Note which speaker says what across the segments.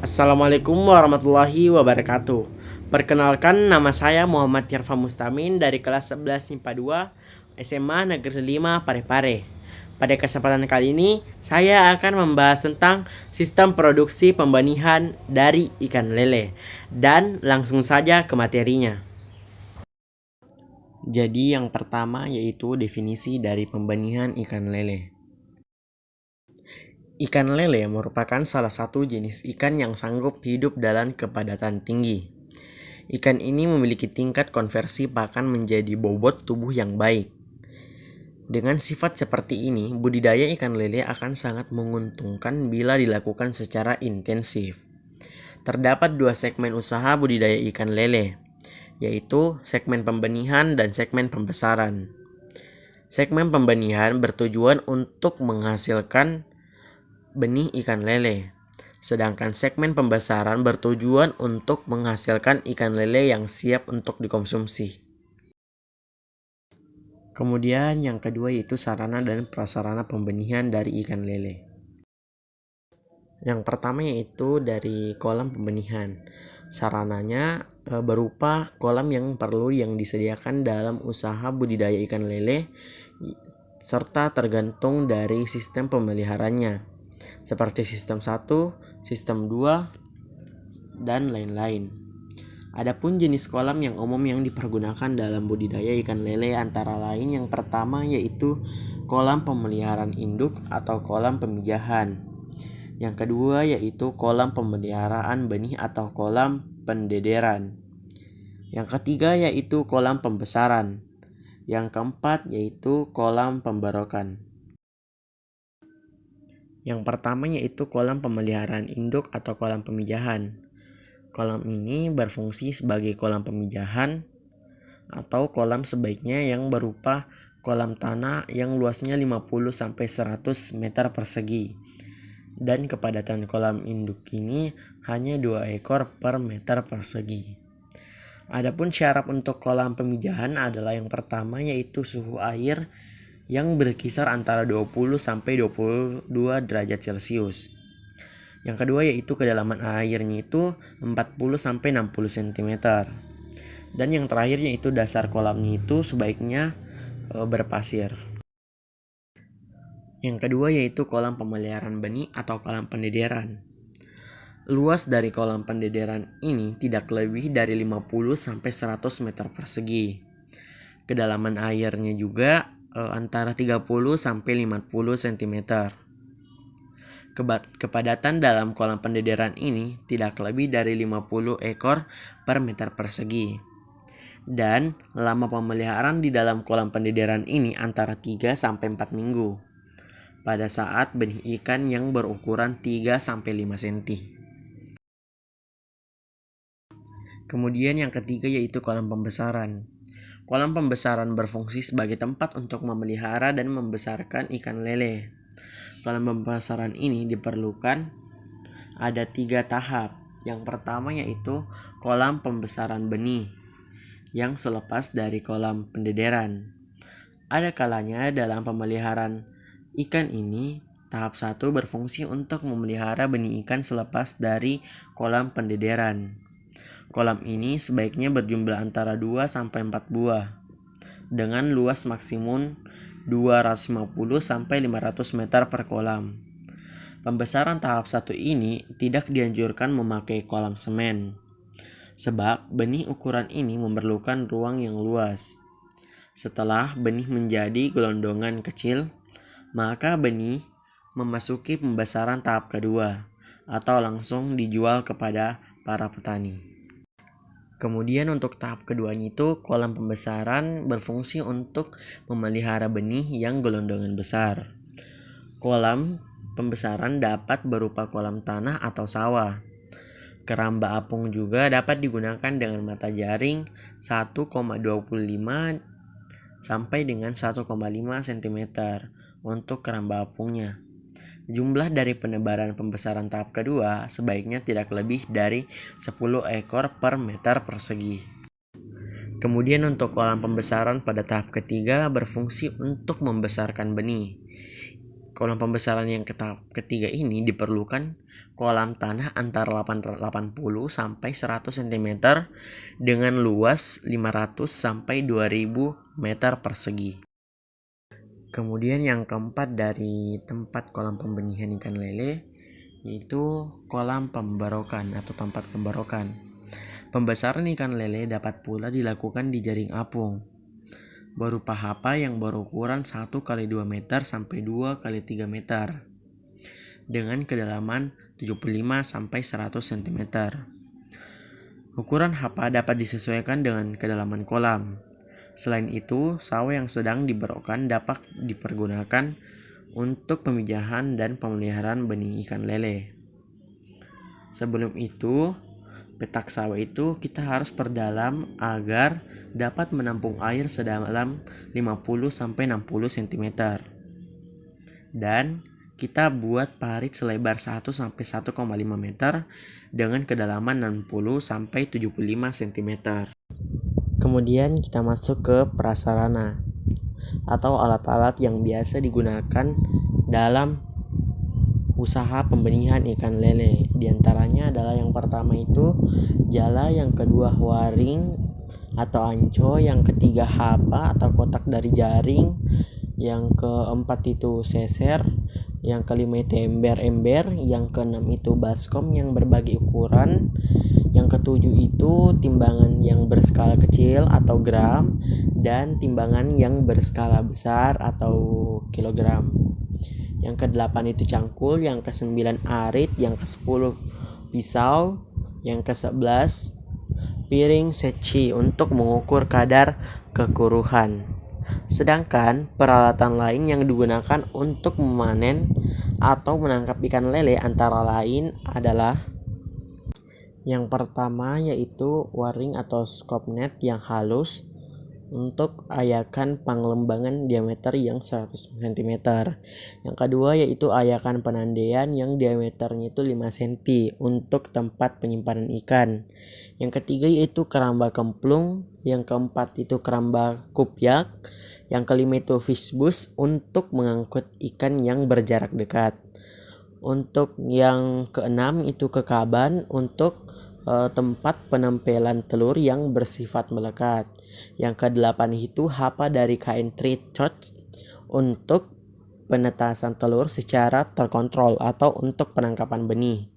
Speaker 1: Assalamualaikum warahmatullahi wabarakatuh. Perkenalkan, nama saya Muhammad Yarfa Mustamin dari kelas 11 MIPA 2 SMA Negeri 5 Parepare. Pada kesempatan kali ini, saya akan membahas tentang sistem produksi pembenihan dari ikan lele. Dan langsung saja ke materinya. Jadi yang pertama yaitu definisi dari pembenihan ikan lele. Ikan lele merupakan salah satu jenis ikan yang sanggup hidup dalam kepadatan tinggi. Ikan ini memiliki tingkat konversi pakan menjadi bobot tubuh yang baik. Dengan sifat seperti ini, budidaya ikan lele akan sangat menguntungkan bila dilakukan secara intensif. Terdapat dua segmen usaha budidaya ikan lele, yaitu segmen pembenihan dan segmen pembesaran. Segmen pembenihan bertujuan untuk menghasilkan benih ikan lele, sedangkan segmen pembesaran bertujuan untuk menghasilkan ikan lele yang siap untuk dikonsumsi. Kemudian yang kedua yaitu sarana dan prasarana pembenihan dari ikan lele. Yang pertama yaitu dari kolam pembenihan. Sarananya berupa kolam yang disediakan dalam usaha budidaya ikan lele serta tergantung dari sistem pemeliharanya, seperti sistem 1, sistem 2, dan lain-lain. Adapun jenis kolam yang umum yang dipergunakan dalam budidaya ikan lele antara lain yang pertama yaitu kolam pemeliharaan induk atau kolam pemijahan. Yang kedua yaitu kolam pemeliharaan benih atau kolam pendederan. Yang ketiga yaitu kolam pembesaran. Yang keempat yaitu kolam pemberokan. Yang pertama yaitu kolam pemeliharaan induk atau kolam pemijahan. Kolam ini berfungsi sebagai kolam pemijahan atau kolam sebaiknya yang berupa kolam tanah yang luasnya 50-100 meter persegi. Dan kepadatan kolam induk ini hanya 2 ekor per meter persegi. Adapun syarat untuk kolam pemijahan adalah yang pertama yaitu suhu air yang berkisar antara 20-22 derajat Celcius. Yang kedua yaitu kedalaman airnya itu 40-60 cm. Dan yang terakhir yaitu dasar kolamnya itu sebaiknya berpasir. Yang kedua yaitu kolam pemeliharaan benih atau kolam pendederan. Luas dari kolam pendederan ini tidak lebih dari 50-100 meter persegi. Kedalaman airnya juga antara 30-50 cm. Kepadatan dalam kolam pendederan ini tidak lebih dari 50 ekor per meter persegi. Dan lama pemeliharaan di dalam kolam pendederan ini antara 3-4 minggu. Pada saat benih ikan yang berukuran 3-5 cm. Kemudian yang ketiga yaitu kolam pembesaran. Kolam pembesaran berfungsi sebagai tempat untuk memelihara dan membesarkan ikan lele. Kolam pembesaran ini diperlukan ada 3 tahap. Yang pertama yaitu kolam pembesaran benih yang selepas dari kolam pendederan. Ada kalanya dalam pemeliharaan ikan ini, tahap 1 berfungsi untuk memelihara benih ikan selepas dari kolam pendederan. Kolam ini sebaiknya berjumlah antara 2-4 buah dengan luas maksimum 250-500 meter per kolam. Pembesaran tahap 1 ini tidak dianjurkan memakai kolam semen, sebab benih ukuran ini memerlukan ruang yang luas. Setelah benih menjadi gelondongan kecil, maka benih memasuki pembesaran tahap kedua atau langsung dijual kepada para petani. Kemudian untuk tahap keduanya itu kolam pembesaran berfungsi untuk memelihara benih yang gelondongan besar. Kolam pembesaran dapat berupa kolam tanah atau sawah. Keramba apung juga dapat digunakan dengan mata jaring 1,25 sampai dengan 1,5 cm untuk keramba apungnya. Jumlah dari penebaran pembesaran tahap kedua sebaiknya tidak lebih dari 10 ekor per meter persegi. Kemudian untuk kolam pembesaran pada tahap ketiga berfungsi untuk membesarkan benih. kolam pembesaran yang ketiga ini diperlukan kolam tanah antara 80 sampai 100 cm dengan luas 500 sampai 2000 meter persegi. Kemudian yang keempat dari tempat kolam pembenihan ikan lele yaitu kolam pembarokan atau tempat pembarokan. Pembesaran ikan lele dapat pula dilakukan di jaring apung berupa hapa yang berukuran 1 x 2 meter sampai 2 x 3 meter dengan kedalaman 75 sampai 100 cm. Ukuran hapa dapat disesuaikan dengan kedalaman kolam. Selain itu, sawah yang sedang diberokkan dapat dipergunakan untuk pemijahan dan pemeliharaan benih ikan lele. Sebelum itu, petak sawah itu kita harus perdalam agar dapat menampung air sedalam 50 sampai 60 cm. Dan kita buat parit selebar 1 sampai 1,5 meter dengan kedalaman 60 sampai 75 cm. Kemudian kita masuk ke prasarana atau alat-alat yang biasa digunakan dalam usaha pembenihan ikan lele. Di antaranya adalah yang pertama itu jala, yang kedua waring atau anco, yang ketiga hapa atau kotak dari jaring, yang keempat itu seser, yang kelima itu ember-ember, yang keenam itu baskom yang berbagai ukuran, yang ketujuh itu timbangan yang berskala kecil atau gram, dan timbangan yang berskala besar atau kilogram. Yang ke-8 itu cangkul, yang ke-9 arit, yang ke-10 pisau, yang ke-11 piring seci untuk mengukur kadar kekuruhan. Sedangkan peralatan lain yang digunakan untuk memanen atau menangkap ikan lele antara lain adalah yang pertama yaitu waring atau scope net yang halus untuk ayakan penglembangan diameter yang 100 cm. Yang kedua yaitu ayakan penandaian yang diameternya itu 5 cm untuk tempat penyimpanan ikan. Yang ketiga yaitu keramba kemplung, yang keempat itu keramba kupyak, yang kelima itu fishbus untuk mengangkut ikan yang berjarak dekat. Untuk yang keenam itu kekaban untuk tempat penempelan telur yang bersifat melekat. Yang ke-8 itu hapa dari kain trichot untuk penetasan telur secara terkontrol atau untuk penangkapan benih.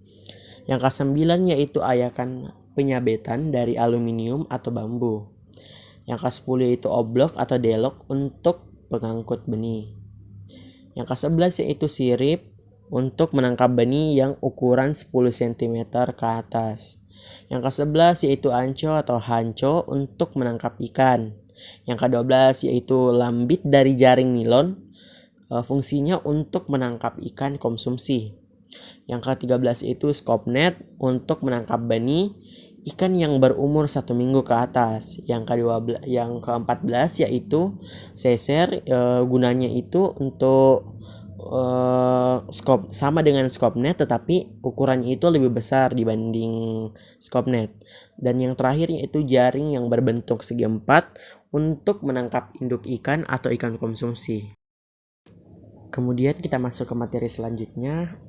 Speaker 1: Yang ke-9 yaitu ayakan penyabetan dari aluminium atau bambu. Yang ke-10 yaitu oblok atau delok untuk pengangkut benih. Yang ke-11 yaitu sirip untuk menangkap benih yang ukuran 10 cm ke atas. Yang ke-11 yaitu anco atau hanco untuk menangkap ikan. Yang ke-12 yaitu lambit dari jaring nilon, fungsinya untuk menangkap ikan konsumsi. Yang ke-13 itu scope net untuk menangkap benih ikan yang berumur 1 minggu ke atas. Yang ke-14 yaitu seser, gunanya itu untuk scope sama dengan scope net tetapi ukurannya itu lebih besar dibanding scope net. Dan yang terakhir yaitu jaring yang berbentuk segi empat untuk menangkap induk ikan atau ikan konsumsi. Kemudian kita masuk ke materi selanjutnya,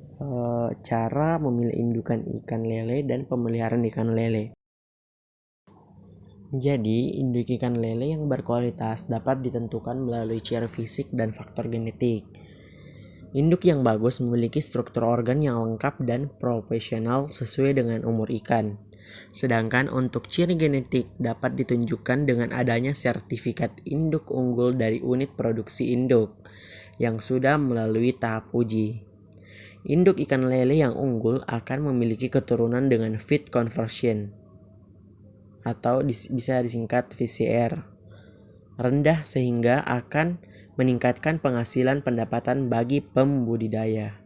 Speaker 1: cara memilih indukan ikan lele dan pemeliharaan ikan lele. Jadi, induk ikan lele yang berkualitas dapat ditentukan melalui ciri fisik dan faktor genetik. Induk yang bagus memiliki struktur organ yang lengkap dan profesional sesuai dengan umur ikan. Sedangkan untuk ciri genetik dapat ditunjukkan dengan adanya sertifikat induk unggul dari unit produksi induk yang sudah melalui tahap uji. Induk ikan lele yang unggul akan memiliki keturunan dengan feed conversion atau bisa disingkat VCR rendah sehingga akan meningkatkan penghasilan pendapatan bagi pembudidaya.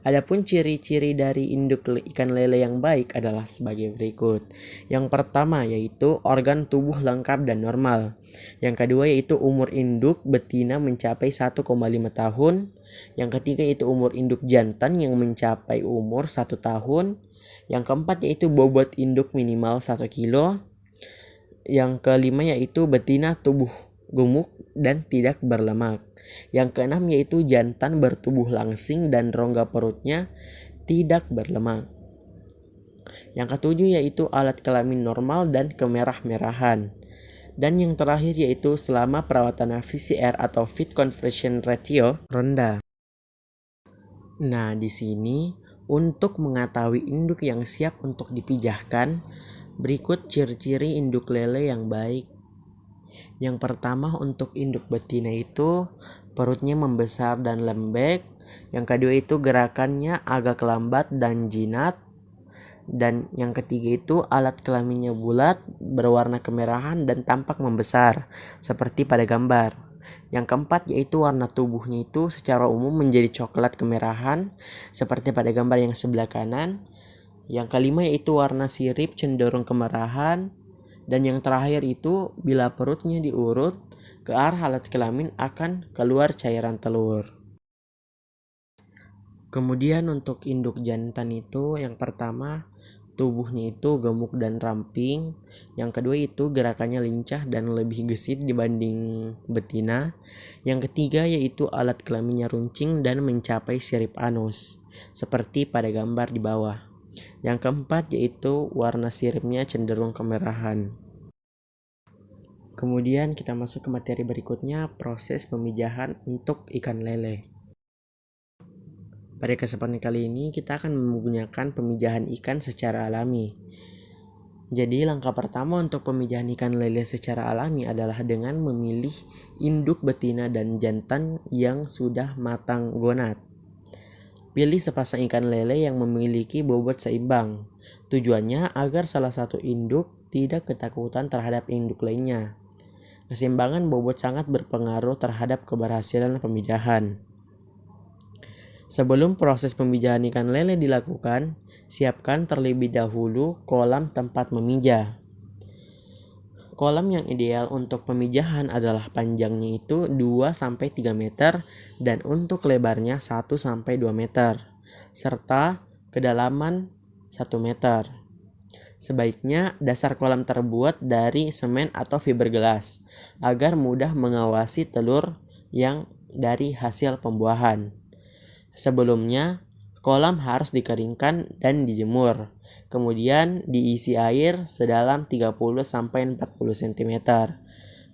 Speaker 1: Adapun ciri-ciri dari induk ikan lele yang baik adalah sebagai berikut. Yang pertama yaitu organ tubuh lengkap dan normal. Yang kedua yaitu umur induk betina mencapai 1,5 tahun. Yang ketiga yaitu umur induk jantan yang mencapai umur 1 tahun. Yang keempat yaitu bobot induk minimal 1 kilo. Yang kelima yaitu betina tubuh gemuk, dan tidak berlemak. Yang keenam yaitu jantan bertubuh langsing dan rongga perutnya tidak berlemak. Yang ketujuh yaitu alat kelamin normal dan kemerah-merahan. Dan yang terakhir yaitu selama perawatan VCR atau Fit Conversion Ratio rendah. Nah, di sini untuk mengetahui induk yang siap untuk dipijahkan, berikut ciri-ciri induk lele yang baik. Yang pertama untuk induk betina itu perutnya membesar dan lembek. Yang kedua itu gerakannya agak lambat dan jinak. Dan yang ketiga itu alat kelaminnya bulat, berwarna kemerahan dan tampak membesar, seperti pada gambar. Yang keempat yaitu warna tubuhnya itu secara umum menjadi coklat kemerahan, seperti pada gambar yang sebelah kanan. Yang kelima yaitu warna sirip cenderung kemerahan. Dan yang terakhir itu bila perutnya diurut ke arah alat kelamin akan keluar cairan telur. Kemudian untuk induk jantan itu yang pertama tubuhnya itu gemuk dan ramping. Yang kedua itu gerakannya lincah dan lebih gesit dibanding betina. Yang ketiga yaitu alat kelaminnya runcing dan mencapai sirip anus, seperti pada gambar di bawah. Yang keempat yaitu warna siripnya cenderung kemerahan. Kemudian kita masuk ke materi berikutnya, proses pemijahan untuk ikan lele. Pada kesempatan kali ini kita akan menggunakan pemijahan ikan secara alami. Jadi langkah pertama untuk pemijahan ikan lele secara alami adalah dengan memilih induk betina dan jantan yang sudah matang gonad. Pilih sepasang ikan lele yang memiliki bobot seimbang. Tujuannya agar salah satu induk tidak ketakutan terhadap induk lainnya. Keseimbangan bobot sangat berpengaruh terhadap keberhasilan pemijahan. Sebelum proses pemijahan ikan lele dilakukan, siapkan terlebih dahulu kolam tempat memijah. Kolam yang ideal untuk pemijahan adalah panjangnya itu 2-3 meter dan untuk lebarnya 1-2 meter, serta kedalaman 1 meter. Sebaiknya dasar kolam terbuat dari semen atau fiberglass agar mudah mengawasi telur yang dari hasil pembuahan. Sebelumnya, kolam harus dikeringkan dan dijemur. Kemudian diisi air sedalam 30-40 cm.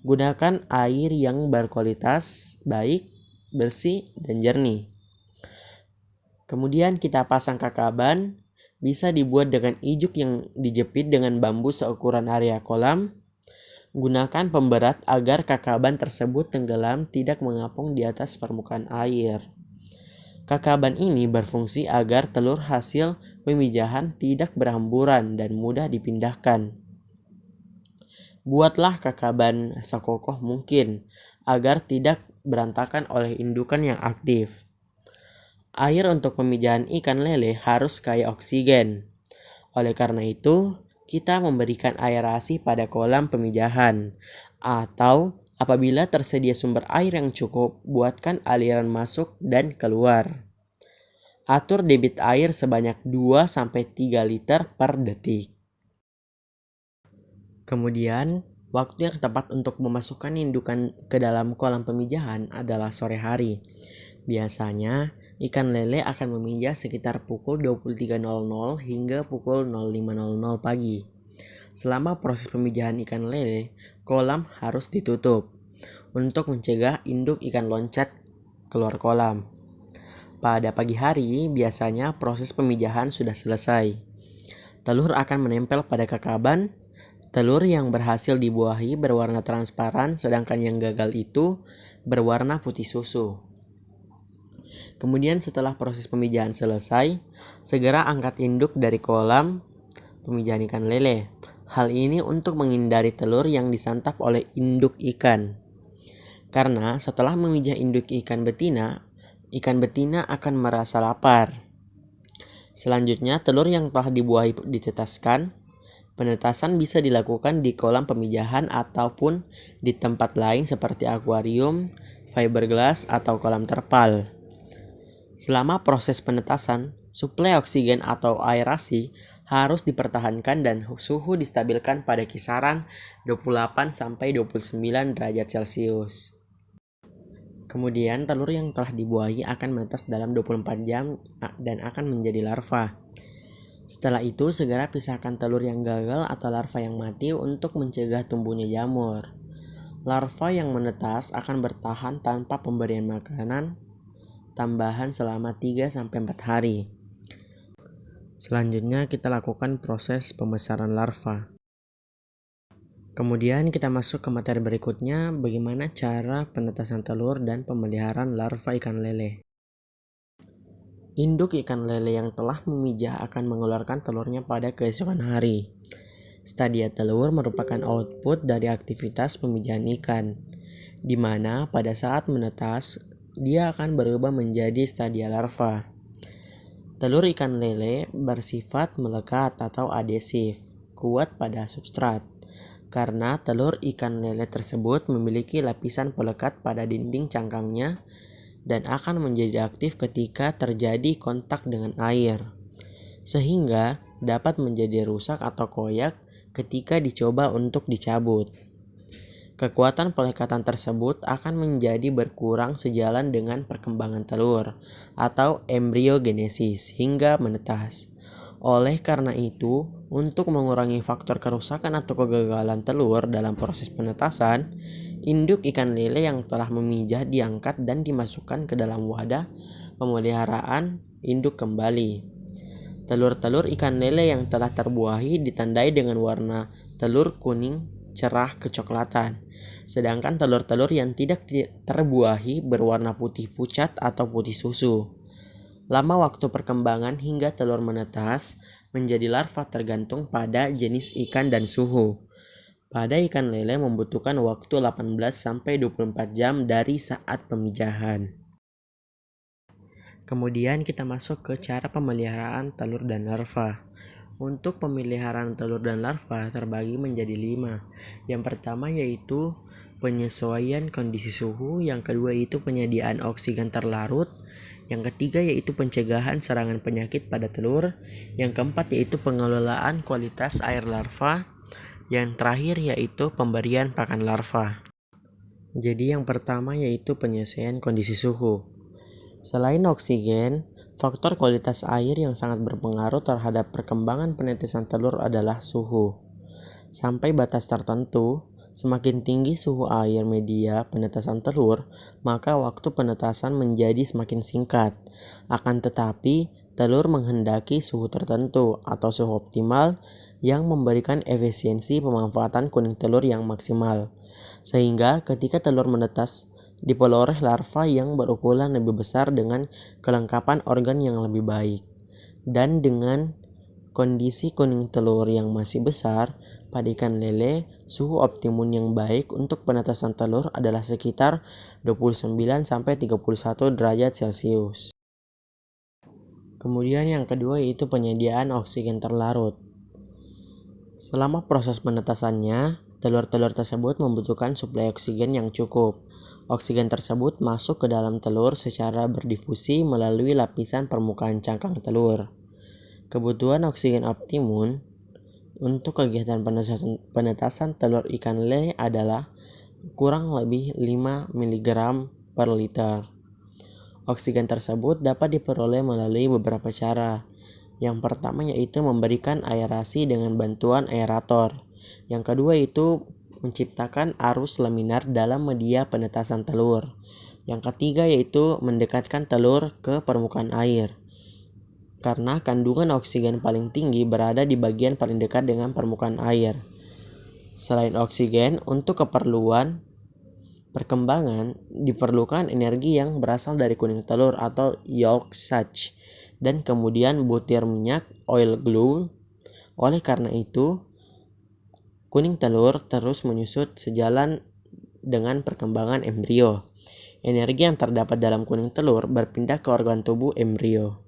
Speaker 1: Gunakan air yang berkualitas baik, bersih, dan jernih. Kemudian kita pasang kakaban. Bisa dibuat dengan ijuk yang dijepit dengan bambu seukuran area kolam. Gunakan pemberat agar kakaban tersebut tenggelam tidak mengapung di atas permukaan air. Kakaban ini berfungsi agar telur hasil pemijahan tidak berhamburan dan mudah dipindahkan. Buatlah kakaban sekokoh mungkin agar tidak berantakan oleh indukan yang aktif. Air untuk pemijahan ikan lele harus kaya oksigen. Oleh karena itu, kita memberikan aerasi pada kolam pemijahan. Atau apabila tersedia sumber air yang cukup, buatkan aliran masuk dan keluar. Atur debit air sebanyak 2-3 liter per detik. Kemudian, waktu yang tepat untuk memasukkan indukan ke dalam kolam pemijahan adalah sore hari. Biasanya, ikan lele akan memijah sekitar pukul 23.00 hingga pukul 05.00 pagi. Selama proses pemijahan ikan lele, kolam harus ditutup untuk mencegah induk ikan loncat keluar kolam. Pada pagi hari, biasanya proses pemijahan sudah selesai. Telur akan menempel pada kakaban. Telur yang berhasil dibuahi berwarna transparan, sedangkan yang gagal itu berwarna putih susu. Kemudian setelah proses pemijahan selesai, segera angkat induk dari kolam pemijahan ikan lele. Hal ini untuk menghindari telur yang disantap oleh induk ikan. Karena setelah memijah induk ikan betina akan merasa lapar. Selanjutnya, telur yang telah dibuahi ditetaskan. Penetasan bisa dilakukan di kolam pemijahan ataupun di tempat lain seperti akuarium, fiberglass, atau kolam terpal. Selama proses penetasan, suplai oksigen atau aerasi harus dipertahankan dan suhu distabilkan pada kisaran 28-29 derajat Celcius. Kemudian telur yang telah dibuahi akan menetas dalam 24 jam dan akan menjadi larva. Setelah itu segera pisahkan telur yang gagal atau larva yang mati untuk mencegah tumbuhnya jamur. Larva yang menetas akan bertahan tanpa pemberian makanan tambahan selama 3-4 hari. Selanjutnya kita lakukan proses pembesaran larva. Kemudian kita masuk ke materi berikutnya, bagaimana cara penetasan telur dan pemeliharaan larva ikan lele. Induk ikan lele yang telah memijah akan mengeluarkan telurnya pada keesokan hari. Stadia telur merupakan output dari aktivitas pemijahan ikan, di mana pada saat menetas, dia akan berubah menjadi stadia larva. Telur ikan lele bersifat melekat atau adhesif, kuat pada substrat. Karena telur ikan lele tersebut memiliki lapisan pelekat pada dinding cangkangnya dan akan menjadi aktif ketika terjadi kontak dengan air, sehingga dapat menjadi rusak atau koyak ketika dicoba untuk dicabut. Kekuatan pelekatan tersebut akan menjadi berkurang sejalan dengan perkembangan telur atau embriogenesis hingga menetas. Oleh karena itu, untuk mengurangi faktor kerusakan atau kegagalan telur dalam proses penetasan, induk ikan lele yang telah memijah diangkat dan dimasukkan ke dalam wadah pemeliharaan induk kembali. Telur-telur ikan lele yang telah terbuahi ditandai dengan warna telur kuning cerah kecoklatan, sedangkan telur-telur yang tidak terbuahi berwarna putih pucat atau putih susu. Lama waktu perkembangan hingga telur menetas menjadi larva tergantung pada jenis ikan dan suhu. Pada ikan lele membutuhkan waktu 18-24 jam dari saat pemijahan. Kemudian kita masuk ke cara pemeliharaan telur dan larva. Untuk pemeliharaan telur dan larva terbagi menjadi 5. Yang pertama yaitu penyesuaian kondisi suhu, yang kedua yaitu penyediaan oksigen terlarut, yang ketiga yaitu pencegahan serangan penyakit pada telur, yang keempat yaitu pengelolaan kualitas air larva, yang terakhir yaitu pemberian pakan larva. Jadi yang pertama yaitu penyesuaian kondisi suhu. Selain oksigen, faktor kualitas air yang sangat berpengaruh terhadap perkembangan penetasan telur adalah suhu. Sampai batas tertentu, semakin tinggi suhu air media penetasan telur, maka waktu penetasan menjadi semakin singkat. Akan tetapi, telur menghendaki suhu tertentu atau suhu optimal yang memberikan efisiensi pemanfaatan kuning telur yang maksimal. Sehingga ketika telur menetas, diperoleh larva yang berukuran lebih besar dengan kelengkapan organ yang lebih baik. Dan dengan kondisi kuning telur yang masih besar, pada ikan lele, suhu optimum yang baik untuk penetasan telur adalah sekitar 29-31 derajat Celcius. Kemudian yang kedua yaitu penyediaan oksigen terlarut. Selama proses penetasannya, telur-telur tersebut membutuhkan suplai oksigen yang cukup. Oksigen tersebut masuk ke dalam telur secara berdifusi melalui lapisan permukaan cangkang telur. Kebutuhan oksigen optimum untuk kegiatan penetasan telur ikan lele adalah kurang lebih 5 mg per liter. Oksigen tersebut dapat diperoleh melalui beberapa cara. Yang pertama yaitu memberikan aerasi dengan bantuan aerator. Yang kedua yaitu menciptakan arus laminar dalam media penetasan telur. Yang ketiga yaitu mendekatkan telur ke permukaan air, karena kandungan oksigen paling tinggi berada di bagian paling dekat dengan permukaan air. Selain oksigen, untuk keperluan perkembangan diperlukan energi yang berasal dari kuning telur atau yolk sac, dan kemudian butir minyak oil glue. Oleh karena itu, kuning telur terus menyusut sejalan dengan perkembangan embrio. Energi yang terdapat dalam kuning telur berpindah ke organ tubuh embrio.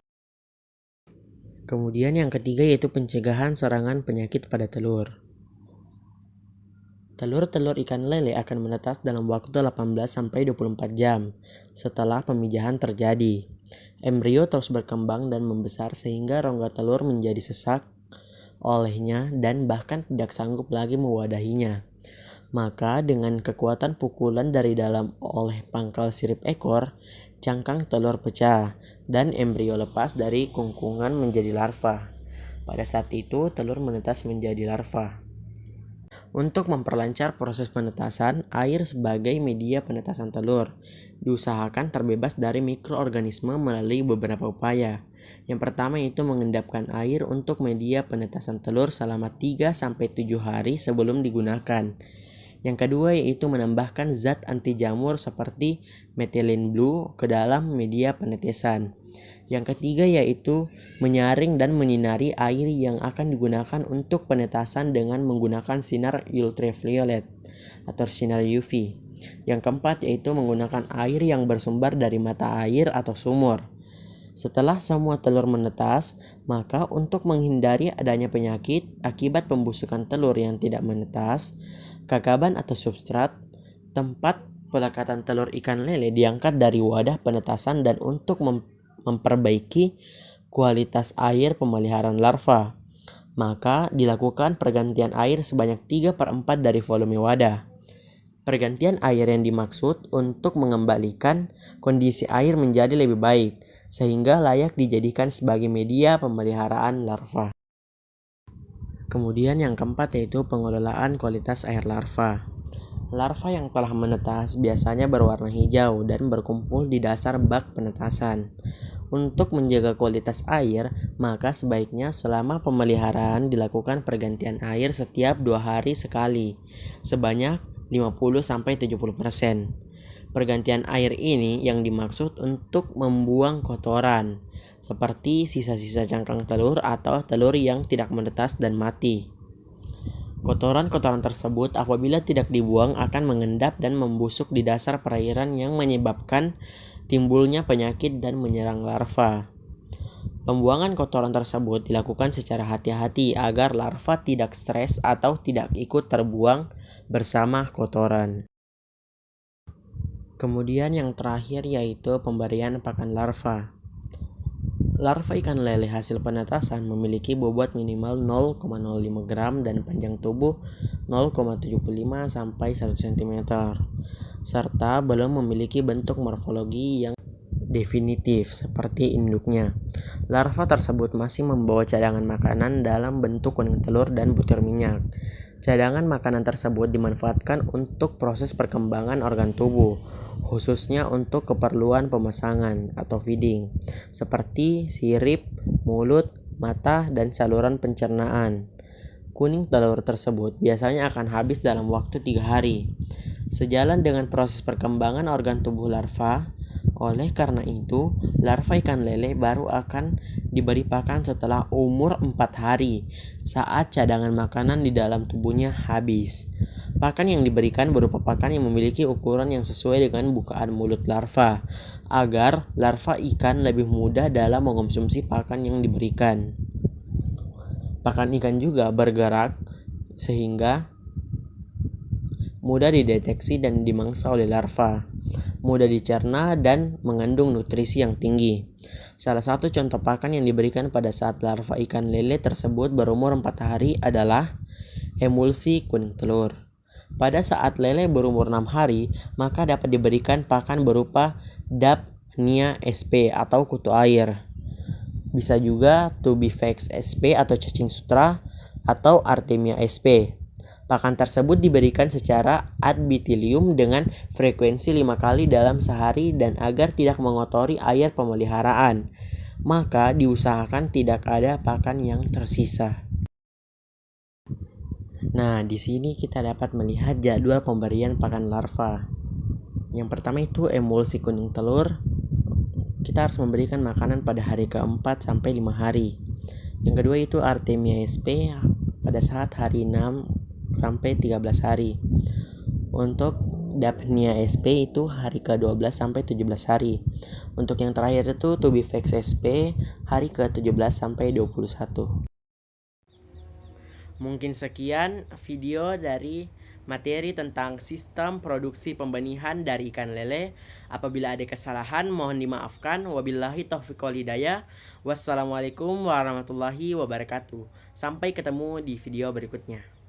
Speaker 1: Kemudian yang ketiga yaitu pencegahan serangan penyakit pada telur. Telur-telur ikan lele akan menetas dalam waktu 18-24 jam setelah pemijahan terjadi. Embrio terus berkembang dan membesar sehingga rongga telur menjadi sesak. olehnya dan bahkan tidak sanggup lagi mewadahinya. Maka dengan kekuatan pukulan dari dalam oleh pangkal sirip ekor, cangkang telur pecah dan embrio lepas dari kungkungan menjadi larva. Pada saat itu telur menetas menjadi larva. Untuk memperlancar proses penetasan, air sebagai media penetasan telur diusahakan terbebas dari mikroorganisme melalui beberapa upaya. Yang pertama itu mengendapkan air untuk media penetasan telur selama 3-7 hari sebelum digunakan. Yang kedua yaitu menambahkan zat anti jamur seperti methylene blue ke dalam media penetesan. Yang ketiga yaitu menyaring dan menyinari air yang akan digunakan untuk penetasan dengan menggunakan sinar ultraviolet atau sinar UV. Yang keempat yaitu menggunakan air yang bersumber dari mata air atau sumur. Setelah semua telur menetas, maka untuk menghindari adanya penyakit akibat pembusukan telur yang tidak menetas, kakaban atau substrat tempat pelekatan telur ikan lele diangkat dari wadah penetasan dan untuk memperbaiki kualitas air pemeliharaan larva, maka dilakukan pergantian air sebanyak 3/4 dari volume wadah. Pergantian air yang dimaksud untuk mengembalikan kondisi air menjadi lebih baik, sehingga layak dijadikan sebagai media pemeliharaan larva. Kemudian yang keempat yaitu pengelolaan kualitas air larva. Larva yang telah menetas biasanya berwarna hijau dan berkumpul di dasar bak penetasan. Untuk menjaga kualitas air, maka sebaiknya selama pemeliharaan dilakukan pergantian air setiap 2 hari sekali, sebanyak 50-70%. Pergantian air ini yang dimaksud untuk membuang kotoran, seperti sisa-sisa cangkang telur atau telur yang tidak menetas dan mati. Kotoran-kotoran tersebut apabila tidak dibuang akan mengendap dan membusuk di dasar perairan yang menyebabkan timbulnya penyakit dan menyerang larva. Pembuangan kotoran tersebut dilakukan secara hati-hati agar larva tidak stres atau tidak ikut terbuang bersama kotoran. Kemudian yang terakhir yaitu pemberian pakan larva. Larva ikan lele hasil penetasan memiliki bobot minimal 0,05 gram dan panjang tubuh 0,75 sampai 1 cm, serta belum memiliki bentuk morfologi yang definitif seperti induknya. Larva tersebut masih membawa cadangan makanan dalam bentuk kuning telur dan butir minyak. Cadangan makanan tersebut dimanfaatkan untuk proses perkembangan organ tubuh, khususnya untuk keperluan pemasangan atau feeding, seperti sirip, mulut, mata, dan saluran pencernaan. Kuning telur tersebut biasanya akan habis dalam waktu 3 hari. Sejalan dengan proses perkembangan organ tubuh larva, oleh karena itu, larva ikan lele baru akan diberi pakan setelah umur 4 hari, saat cadangan makanan di dalam tubuhnya habis. Pakan yang diberikan berupa pakan yang memiliki ukuran yang sesuai dengan bukaan mulut larva, agar larva ikan lebih mudah dalam mengonsumsi pakan yang diberikan. Pakan ikan juga bergerak sehingga mudah dideteksi dan dimangsa oleh larva, mudah dicerna dan mengandung nutrisi yang tinggi. Salah satu contoh pakan yang diberikan pada saat larva ikan lele tersebut berumur 4 hari adalah emulsi kuning telur. Pada saat lele berumur 6 hari, maka dapat diberikan pakan berupa Daphnia sp atau kutu air. Bisa juga Tubivex sp atau cacing sutra atau Artemia sp. Pakan tersebut diberikan secara ad bitilium dengan frekuensi 5 kali dalam sehari dan agar tidak mengotori air pemeliharaan, maka diusahakan tidak ada pakan yang tersisa. Nah, di sini kita dapat melihat jadwal pemberian pakan larva. Yang pertama itu emulsi kuning telur. Kita harus memberikan makanan pada hari ke-4 sampai 5 hari. Yang kedua itu Artemia sp pada saat hari 6 sampai 13 hari. Untuk Daphnia sp itu hari ke-12 sampai 17 hari. Untuk yang terakhir itu Tubivex sp hari ke-17 sampai 21. Mungkin sekian video dari materi tentang sistem produksi pembenihan dari ikan lele. Apabila ada kesalahan mohon dimaafkan. Wabillahi taufiq wal hidayah. Wassalamualaikum warahmatullahi wabarakatuh. Sampai ketemu di video berikutnya.